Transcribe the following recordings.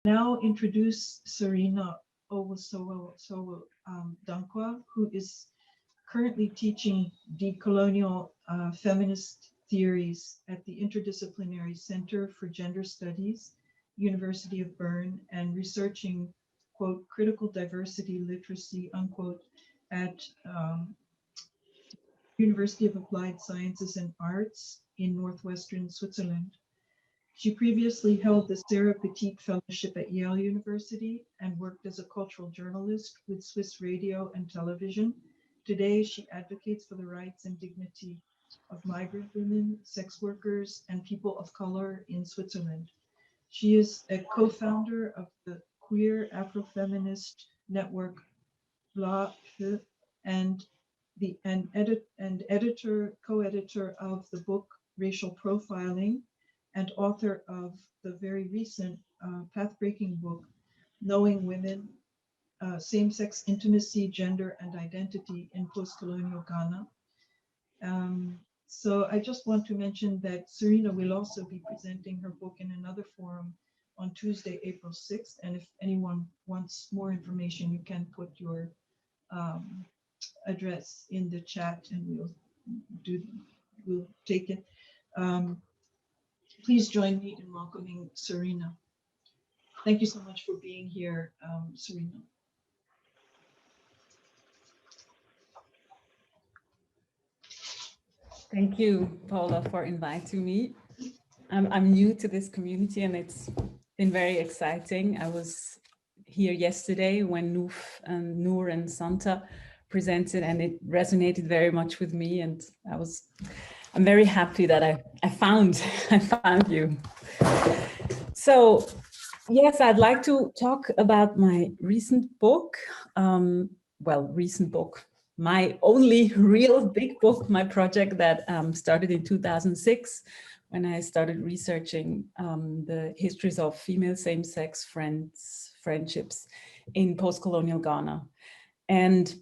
Now introduce Serena Dankwa, who is currently teaching decolonial feminist theories at the Interdisciplinary Center for Gender Studies, University of Bern, and researching, quote, critical diversity literacy, unquote, at University of Applied Sciences and Arts in Northwestern Switzerland. She previously held the Sarah Petit Fellowship at Yale University and worked as a cultural journalist with Swiss radio and television. Today, she advocates for the rights and dignity of migrant women, sex workers, and people of color in Switzerland. She is a co-founder of the queer Afrofeminist network Bla Fe, and co-editor of the book Racial Profiling, and author of the very recent path-breaking book, Knowing Women, Same-Sex Intimacy, Gender, and Identity in Post-Colonial Ghana. So I just want to mention that Serena will also be presenting her book in another forum on Tuesday, April 6th. And if anyone wants more information, you can put your address in the chat and we'll take it. Please join me in welcoming Serena. Thank you so much for being here, Serena. Thank you, Paula, for inviting me. I'm new to this community and it's been very exciting. I was here yesterday when Noor and Santa presented, and it resonated very much with me, and I'm very happy that I found you. So yes, I'd like to talk about my recent book. Recent book, my only real big book, my project that started in 2006 when I started researching the histories of female same-sex friendships in post-colonial Ghana. And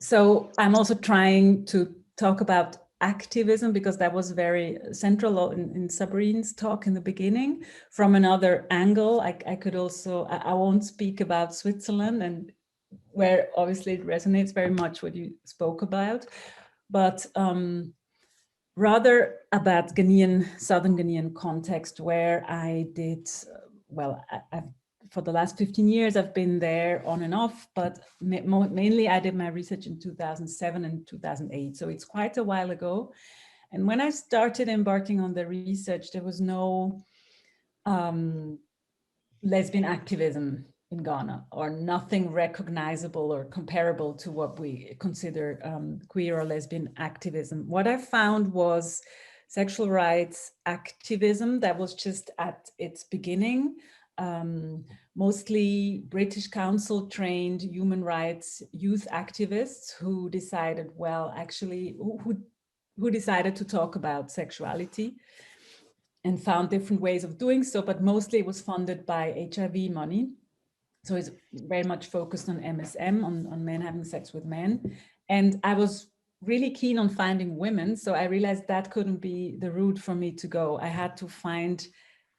so I'm also trying to talk about activism, because that was very central in Sabrine's talk in the beginning. From another angle, I could also, I won't speak about Switzerland, and where obviously it resonates very much what you spoke about, but rather about Southern Ghanaian context, where I did, for the last 15 years, I've been there on and off, but mainly I did my research in 2007 and 2008. So it's quite a while ago. And when I started embarking on the research, there was no lesbian activism in Ghana, or nothing recognizable or comparable to what we consider queer or lesbian activism. What I found was sexual rights activism that was just at its beginning. Mostly British Council trained human rights youth activists who decided, who decided to talk about sexuality and found different ways of doing so, but mostly it was funded by HIV money. So it's very much focused on MSM, on men having sex with men. And I was really keen on finding women. So I realized that couldn't be the route for me to go. I had to find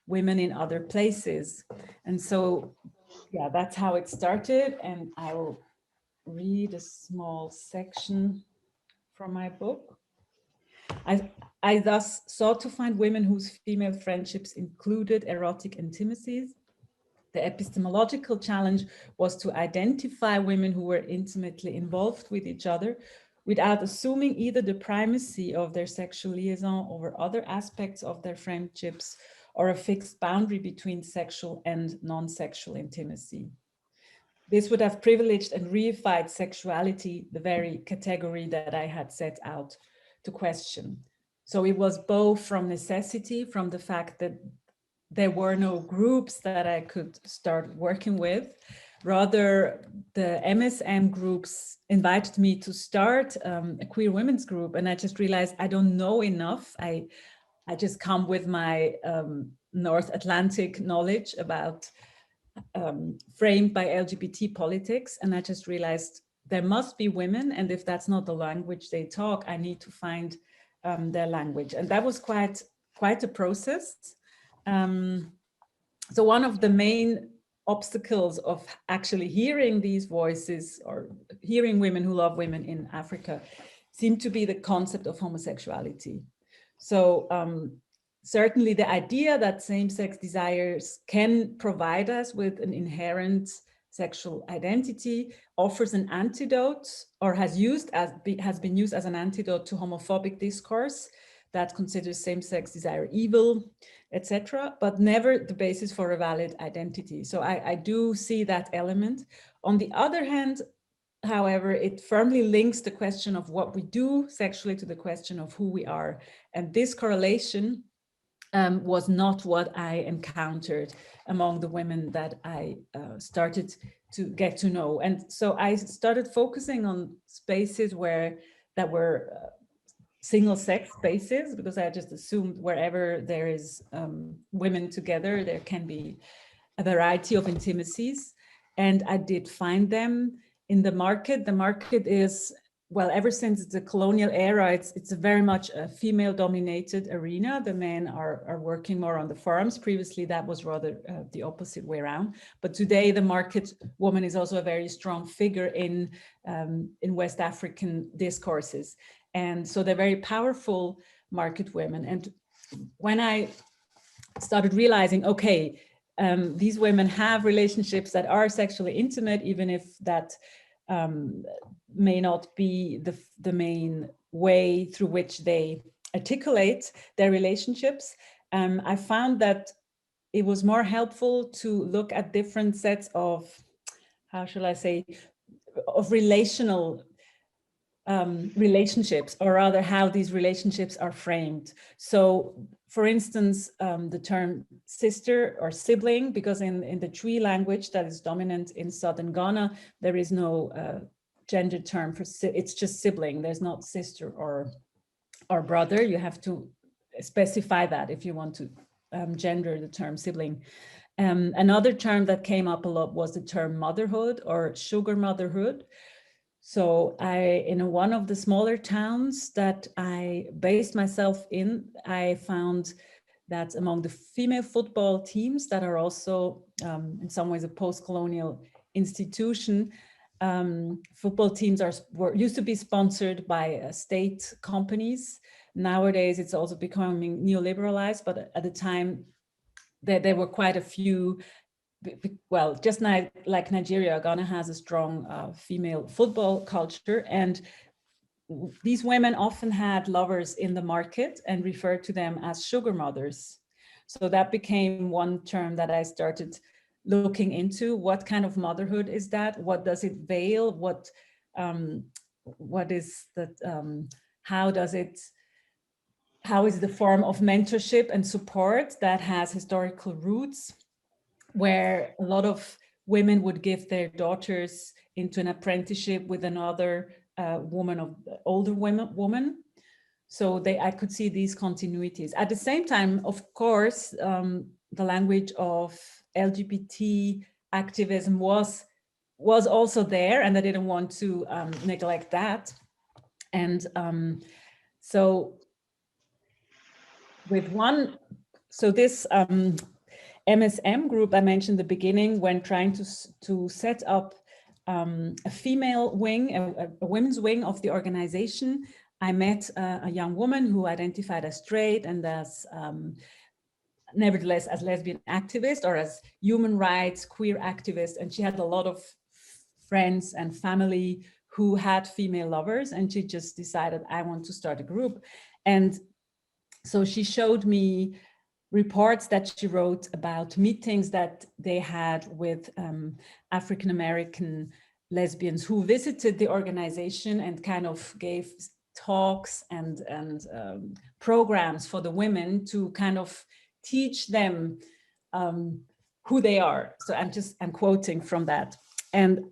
women in other places. And so, yeah, that's how it started. And I will read a small section from my book. I thus sought to find women whose female friendships included erotic intimacies. The epistemological challenge was to identify women who were intimately involved with each other without assuming either the primacy of their sexual liaison over other aspects of their friendships, or a fixed boundary between sexual and non-sexual intimacy. This would have privileged and reified sexuality, the very category that I had set out to question. So it was both from necessity, from the fact that there were no groups that I could start working with. Rather, the MSM groups invited me to start a queer women's group, and I just realized I don't know enough. I just come with my North Atlantic knowledge about framed by LGBT politics, and I just realized there must be women, and if that's not the language they talk, I need to find their language. And that was quite a process. So one of the main obstacles of actually hearing these voices or hearing women who love women in Africa seemed to be the concept of homosexuality. So certainly the idea that same-sex desires can provide us with an inherent sexual identity offers an antidote, or has been used as an antidote to homophobic discourse that considers same-sex desire evil, etc., but never the basis for a valid identity. So I do see that element. On the other hand, however, it firmly links the question of what we do sexually to the question of who we are. And this correlation was not what I encountered among the women that I started to get to know. And so I started focusing on spaces that were single sex spaces, because I just assumed wherever there is women together, there can be a variety of intimacies. And I did find them in the market. The market is, well, ever since the colonial era, it's a very much a female dominated arena. The men are working more on the farms. Previously, that was rather the opposite way around. But today the market woman is also a very strong figure in West African discourses. And so they're very powerful market women. And when I started realizing, okay, these women have relationships that are sexually intimate, even if that may not be the main way through which they articulate their relationships, I found that it was more helpful to look at different sets of, how shall I say, of relationships, or rather how these relationships are framed. So for instance, the term sister or sibling, because in the Twi language that is dominant in southern Ghana, there is no gender term for it's just sibling. There's not sister or brother. You have to specify that if you want to gender the term sibling. Another term that came up a lot was the term motherhood or sugar motherhood. So in one of the smaller towns that I based myself in, I found that among the female football teams that are also in some ways a post-colonial institution, football teams used to be sponsored by state companies. Nowadays, it's also becoming neoliberalized, but at the time, there were quite a few. Well, just like Nigeria, Ghana has a strong female football culture, and these women often had lovers in the market and referred to them as sugar mothers. So that became one term that I started looking into. What kind of motherhood is that? What does it veil? What is that? How is the form of mentorship and support that has historical roots, where a lot of women would give their daughters into an apprenticeship with another older woman. So I could see these continuities. At the same time, of course, the language of LGBT activism was also there, and I didn't want to neglect that. And so this MSM group I mentioned in the beginning, when trying to set up a female wing, a women's wing of the organization, I met a young woman who identified as straight and as nevertheless as lesbian activist or as human rights, queer activist. And she had a lot of friends and family who had female lovers, and she just decided, I want to start a group. And so she showed me reports that she wrote about meetings that they had with African-American lesbians who visited the organization and kind of gave talks and programs for the women to kind of teach them who they are. So I'm quoting from that. And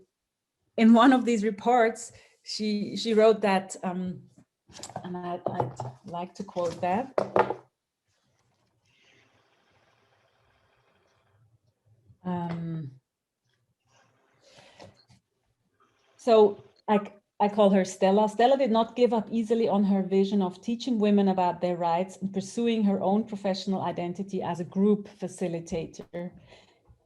in one of these reports, she wrote that, and I'd like to quote that. So I call her Stella. Stella did not give up easily on her vision of teaching women about their rights and pursuing her own professional identity as a group facilitator.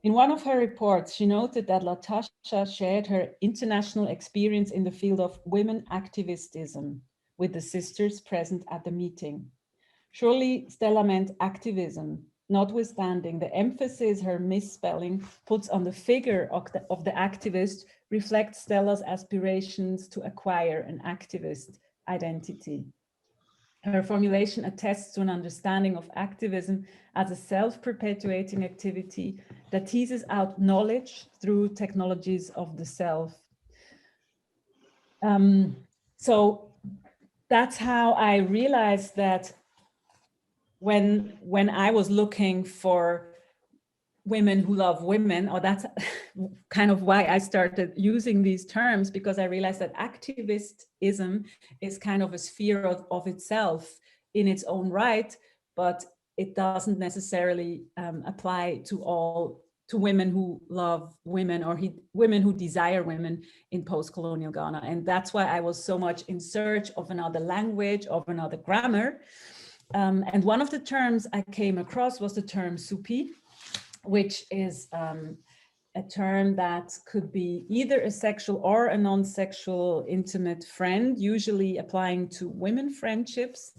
In one of her reports, she noted that Latasha shared her international experience in the field of women activism with the sisters present at the meeting. Surely Stella meant activism, notwithstanding the emphasis her misspelling puts on the figure of the activist reflects Stella's aspirations to acquire an activist identity. Her formulation attests to an understanding of activism as a self-perpetuating activity that teases out knowledge through technologies of the self. So that's how I realized that when I was looking for women who love women, or that's kind of why I started using these terms, because I realized that activism is kind of a sphere of itself in its own right, but it doesn't necessarily apply to women who love women or women who desire women in post-colonial Ghana. And that's why I was so much in search of another language, of another grammar. And one of the terms I came across was the term supi, which is a term that could be either a sexual or a non-sexual intimate friend, usually applying to women friendships.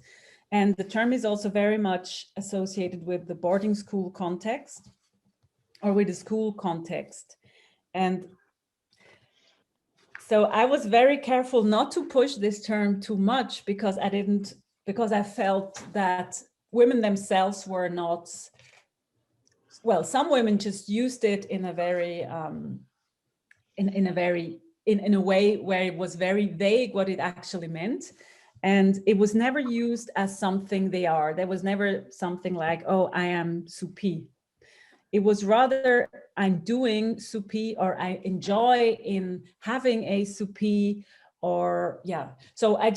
And the term is also very much associated with the boarding school context or with the school context. And so I was very careful not to push this term too much because I felt that women themselves were not, well, some women just used it in a very, in a way where it was very vague what it actually meant. And it was never used as something they are. There was never something like, oh, I am supi. It was rather, I'm doing supi, or I enjoy in having a supi, or yeah. So I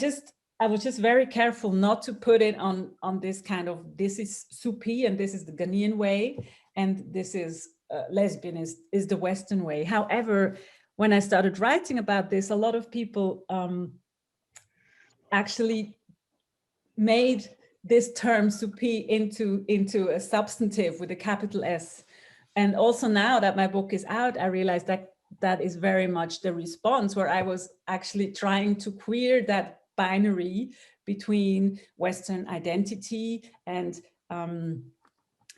was just very careful not to put it on this kind of, this is supi and this is the Ghanaian way, and this is lesbian is the Western way. However, when I started writing about this, a lot of people actually made this term supi into a substantive with a capital S. And also now that my book is out, I realized that that is very much the response, where I was actually trying to queer that binary between Western identity and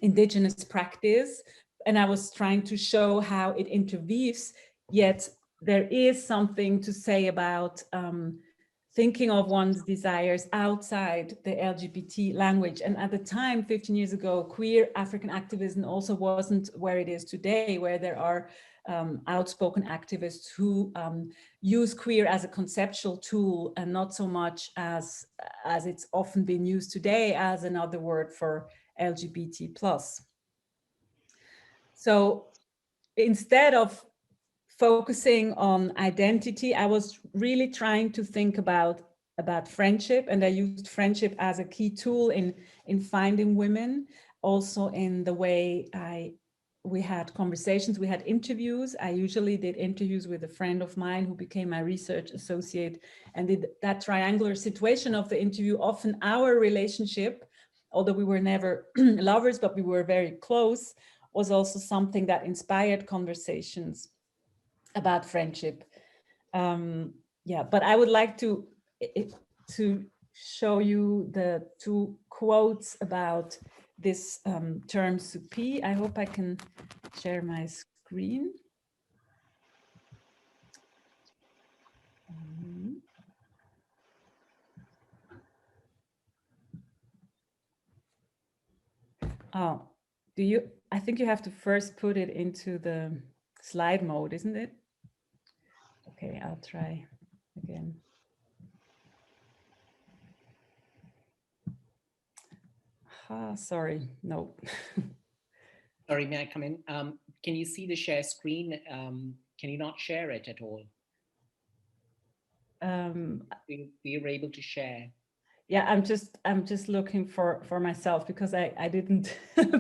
indigenous practice. And I was trying to show how it interweaves, yet there is something to say about thinking of one's desires outside the LGBT language. And at the time, 15 years ago, queer African activism also wasn't where it is today, where there are outspoken activists who use queer as a conceptual tool and not so much as it's often been used today as another word for LGBT plus. So instead of focusing on identity, I was really trying to think about friendship, and I used friendship as a key tool in finding women. Also in the way we had conversations, we had interviews. I usually did interviews with a friend of mine who became my research associate, and did that triangular situation of the interview. Often our relationship, although we were never lovers, but we were very close, was also something that inspired conversations about friendship. Yeah, but I would like to show you the two quotes about this term supi. I hope I can share my screen. Oh, I think you have to first put it into the slide mode, isn't it? Okay, I'll try again. Sorry, no. Sorry, may I come in? Can you see the share screen? Can you not share it at all? You're able to share. Yeah, I'm just looking for myself, because I didn't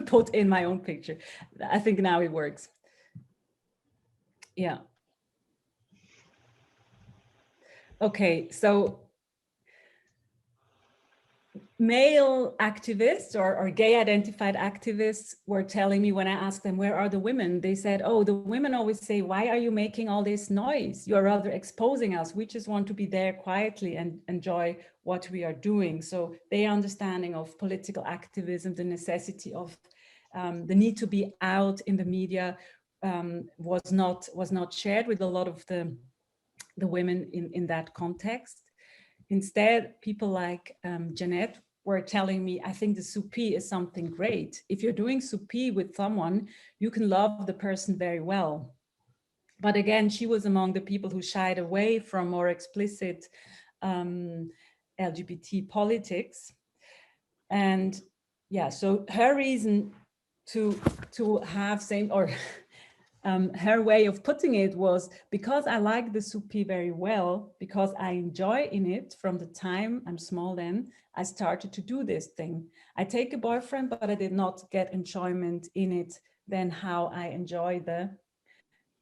put in my own picture. I think now it works. Yeah. Okay, so male activists or gay identified activists were telling me when I asked them, where are the women? They said, oh, the women always say, why are you making all this noise? You're rather exposing us. We just want to be there quietly and enjoy what we are doing. So their understanding of political activism, the necessity of the need to be out in the media was not shared with a lot of the women in that context. Instead, people like Jeanette were telling me, I think the soupi is something great. If you're doing soupi with someone, you can love the person very well. But again, she was among the people who shied away from more explicit LGBT politics. And yeah, so her reason to have same, or her way of putting it was, because I like the soupi very well, because I enjoy in it from the time I'm small then, I started to do this thing. I take a boyfriend, but I did not get enjoyment in it than how I enjoy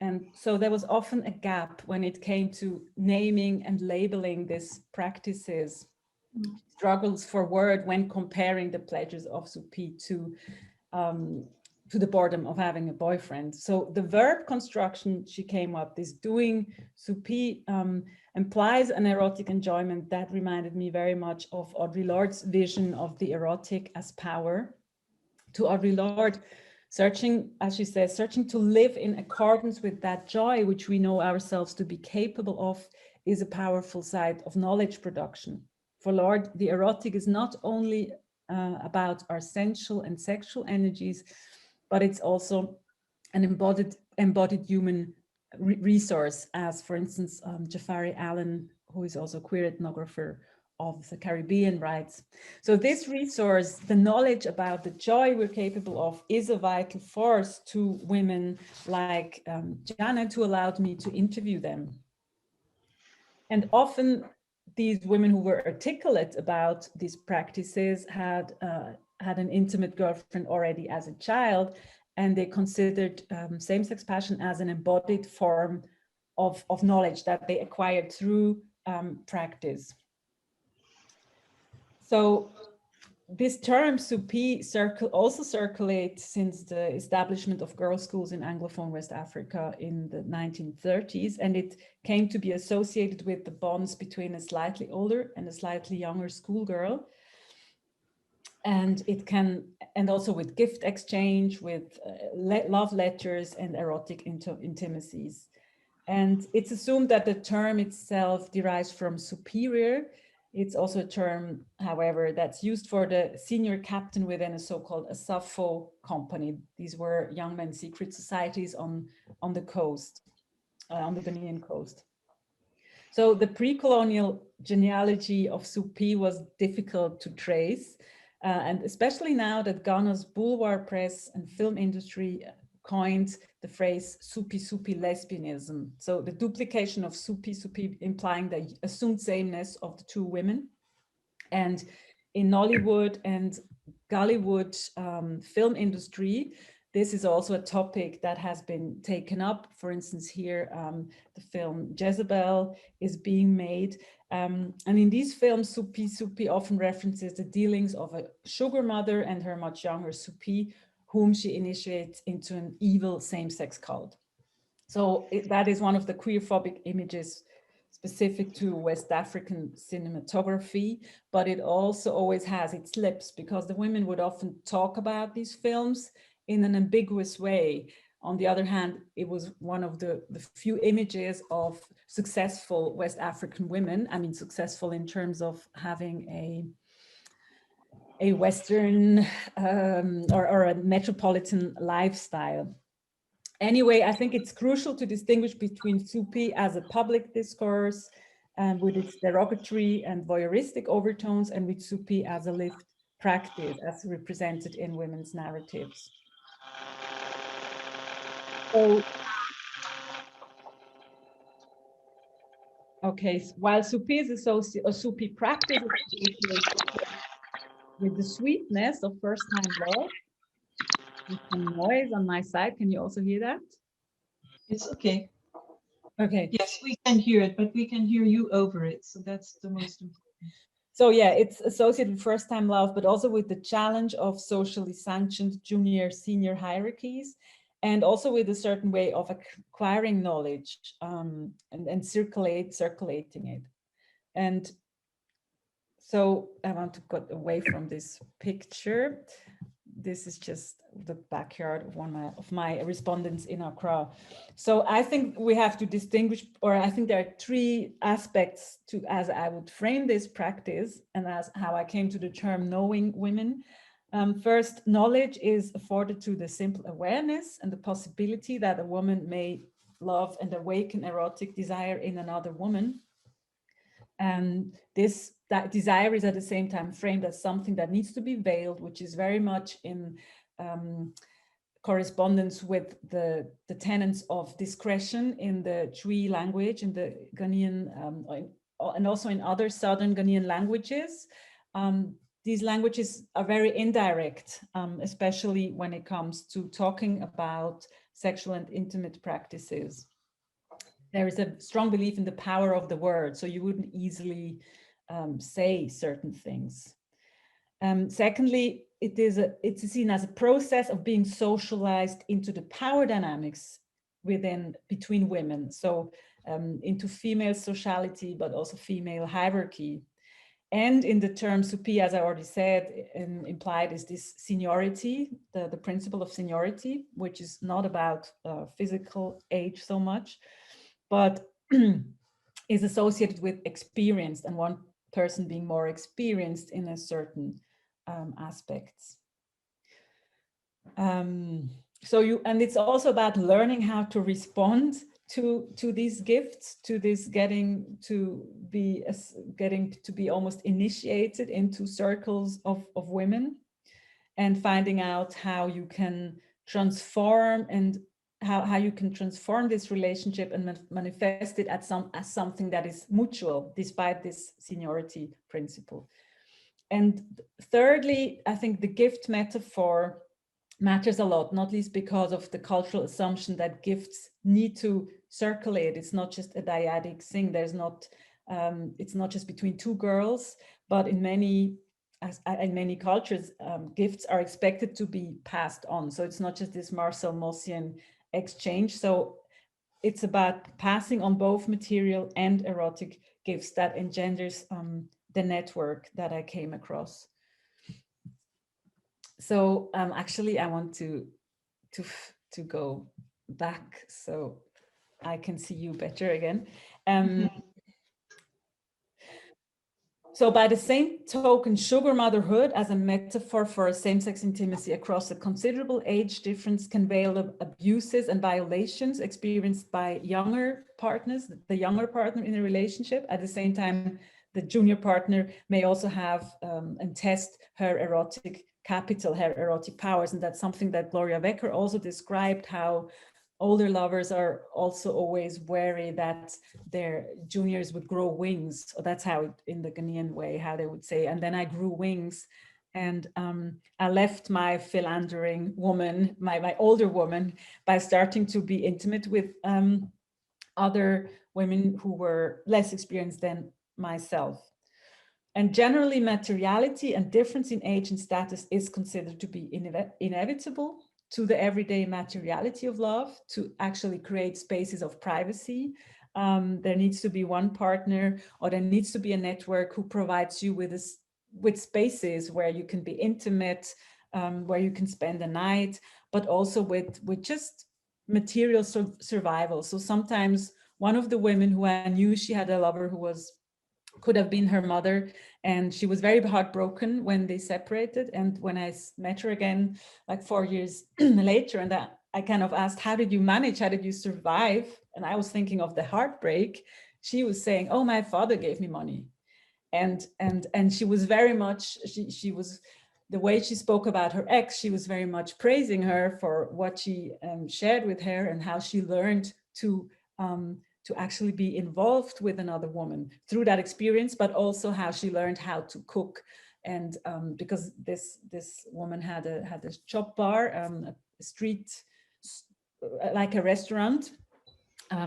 and so there was often a gap when it came to naming and labeling these practices, struggles for word when comparing the pleasures of soupi to the boredom of having a boyfriend. So the verb construction she came up, this doing soupi, implies an erotic enjoyment that reminded me very much of Audre Lorde's vision of the erotic as power. To Audre Lorde, searching, as she says, searching to live in accordance with that joy which we know ourselves to be capable of is a powerful side of knowledge production. For Lorde, the erotic is not only about our sensual and sexual energies, but it's also an embodied human resource, as for instance, Jafari Allen, who is also a queer ethnographer of the Caribbean, writes. So this resource, the knowledge about the joy we're capable of, is a vital force to women like Janet, who allowed me to interview them. And often these women who were articulate about these practices had an intimate girlfriend already as a child, and they considered same-sex passion as an embodied form of knowledge that they acquired through practice. So this term soupi also circulates since the establishment of girls' schools in Anglophone West Africa in the 1930s, and it came to be associated with the bonds between a slightly older and a slightly younger schoolgirl. And also with gift exchange, with love letters and erotic intimacies. And it's assumed that the term itself derives from superior. It's also a term, however, that's used for the senior captain within a so-called Asafo company. These were young men's secret societies on the coast, on the Ghanaian coast. So the pre-colonial genealogy of soupi was difficult to trace. And especially now that Ghana's boulevard press and film industry coined the phrase soupi lesbianism. So the duplication of soupi implying the assumed sameness of the two women. And in Nollywood and Gollywood film industry, this is also a topic that has been taken up. For instance, here, the film Jezebel is being made. And in these films, Soupi often references the dealings of a sugar mother and her much younger Soupi, whom she initiates into an evil same-sex cult. So that is one of the queerphobic images specific to West African cinematography, but it also always has its lips, because the women would often talk about these films in an ambiguous way. On the other hand, it was one of the few images of successful West African women. I mean, successful in terms of having a Western or a metropolitan lifestyle. Anyway, I think it's crucial to distinguish between soupi as a public discourse with its derogatory and voyeuristic overtones, and with soupi as a lived practice as represented in women's narratives. So, okay, while soupi is a soupi practice with the sweetness of first-time love, with some noise on my side, can you also hear that? It's okay. Okay. Yes, we can hear it, but we can hear you over it. So that's the most important. So yeah, it's associated with first-time love, but also with the challenge of socially sanctioned junior-senior hierarchies, and also with a certain way of acquiring knowledge and circulating it. And so I want to get away from this picture. This is just the backyard of one of my respondents in Accra. So I think we have to distinguish, or I think there are three aspects to, as I would frame this practice and as how I came to the term knowing women. First, knowledge is afforded through the simple awareness and the possibility that a woman may love and awaken erotic desire in another woman. And that desire is at the same time framed as something that needs to be veiled, which is very much in correspondence with the tenets of discretion in the Twi language, in the Ghanaian, and also in other Southern Ghanaian languages. These languages are very indirect, especially when it comes to talking about sexual and intimate practices. There is a strong belief in the power of the word, so you wouldn't easily say certain things. Secondly, it's seen as a process of being socialized into the power dynamics between women, so into female sociality, but also female hierarchy. And in the term supi, as I already said, implied is this seniority, the principle of seniority, which is not about physical age so much, but is associated with experience and one person being more experienced in a certain aspects. And it's also about learning how to respond to these gifts, to this getting to be almost initiated into circles of women, and finding out how you can transform and how you can transform this relationship and manifest it as something that is mutual despite this seniority principle. And thirdly, I think the gift metaphor matters a lot, not least because of the cultural assumption that gifts need to circulate. It's not just a dyadic thing. It's not just between two girls, but in many cultures, gifts are expected to be passed on. So it's not just this Marcel Maussian exchange. So it's about passing on both material and erotic gifts that engenders the network that I came across. So actually, I want to go back so I can see you better again. So by the same token, sugar motherhood as a metaphor for a same-sex intimacy across a considerable age difference can veil abuses and violations experienced by younger partners, the younger partner in a relationship. At the same time, the junior partner may also have and test her erotic capital, her erotic powers. And that's something that Gloria Wecker also described, how older lovers are also always wary that their juniors would grow wings. So that's how, in the Ghanaian way, how they would say, and then I grew wings. And I left my philandering woman, my older woman, by starting to be intimate with other women who were less experienced than myself. And generally, materiality and difference in age and status is considered to be inevitable to the everyday materiality of love, to actually create spaces of privacy. There needs to be one partner, or there needs to be a network who provides you with spaces where you can be intimate, where you can spend the night, but also with just material survival. So sometimes one of the women who I knew, she had a lover who could have been her mother, and she was very heartbroken when they separated. And when I met her again, like 4 years later, and I kind of asked, how did you manage? How did you survive? And I was thinking of the heartbreak. She was saying, oh, my father gave me money. And she was very much, she was, the way she spoke about her ex, she was very much praising her for what she shared with her and how she learned to actually be involved with another woman through that experience, but also how she learned how to cook. And because this woman had a shop bar, a street, like a restaurant,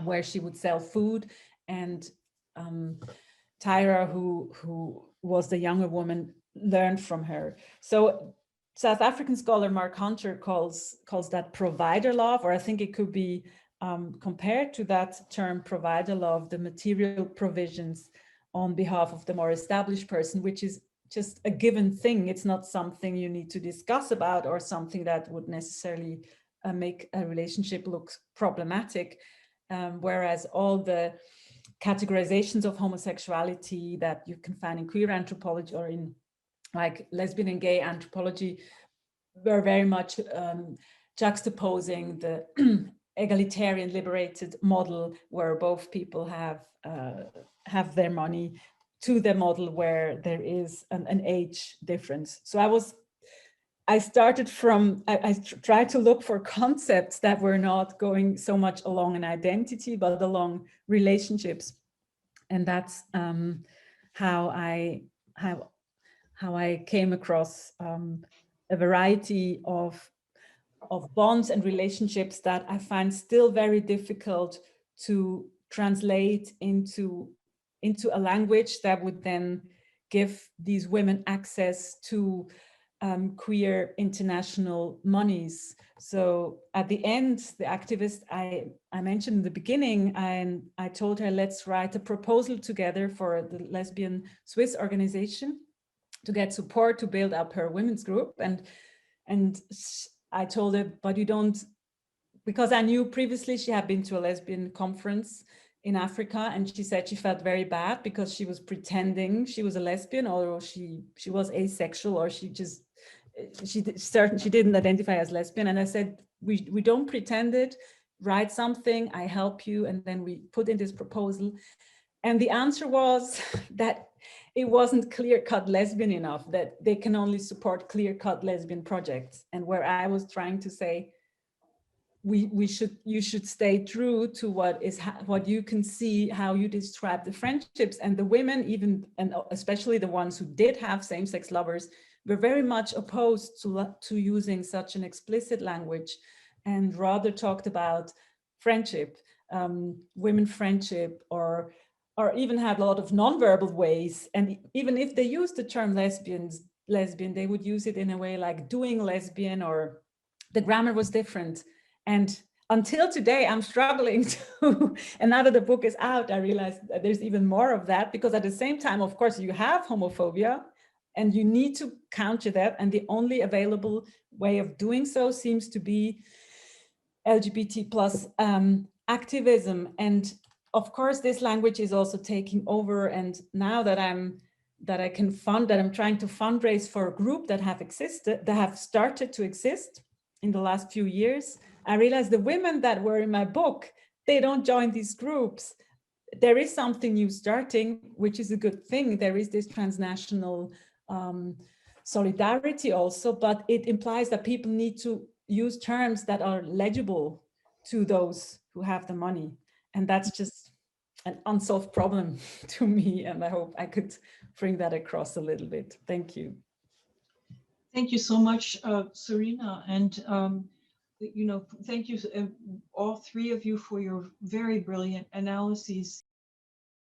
where she would sell food, and Tyra, who was the younger woman, learned from her. So South African scholar Mark Hunter calls that provider love, or I think it could be compared to that term provider love, the material provisions on behalf of the more established person, which is just a given thing. It's not something you need to discuss about or something that would necessarily make a relationship look problematic. Whereas all the categorizations of homosexuality that you can find in queer anthropology or in like lesbian and gay anthropology were very much juxtaposing the egalitarian liberated model where both people have their money to the model where there is an age difference. So I started from, I tried to look for concepts that were not going so much along an identity, but along relationships. And that's how I came across a variety of bonds and relationships that I find still very difficult to translate into a language that would then give these women access to queer international monies. So at the end, the activist I mentioned in the beginning, I told her, let's write a proposal together for the lesbian Swiss organization to get support to build up her women's group. And I told her, but you don't, because I knew previously she had been to a lesbian conference in Africa, and she said she felt very bad because she was pretending she was a lesbian, or she was asexual, or she didn't identify as lesbian. And I said, we don't pretend it, write something, I help you. And then we put in this proposal. And the answer was that it wasn't clear-cut lesbian enough, that they can only support clear-cut lesbian projects. And where I was trying to say, you should stay true to what you can see, how you describe the friendships. And the women, even, and especially the ones who did have same-sex lovers, were very much opposed to using such an explicit language, and rather talked about friendship, women friendship, or even had a lot of nonverbal ways. And even if they used the term lesbian, they would use it in a way like doing lesbian, or the grammar was different. And until today, I'm struggling to, and now that the book is out, I realized that there's even more of that, because at the same time, of course, you have homophobia and you need to counter that. And the only available way of doing so seems to be LGBT plus activism. And of course, this language is also taking over. And now that I'm trying to fundraise for a group that have started to exist in the last few years, I realized the women that were in my book, they don't join these groups. There is something new starting, which is a good thing. There is this transnational solidarity also, but it implies that people need to use terms that are legible to those who have the money. And that's just an unsolved problem to me. And I hope I could bring that across a little bit. Thank you. Thank you so much, Serena. And thank you all three of you for your very brilliant analyses.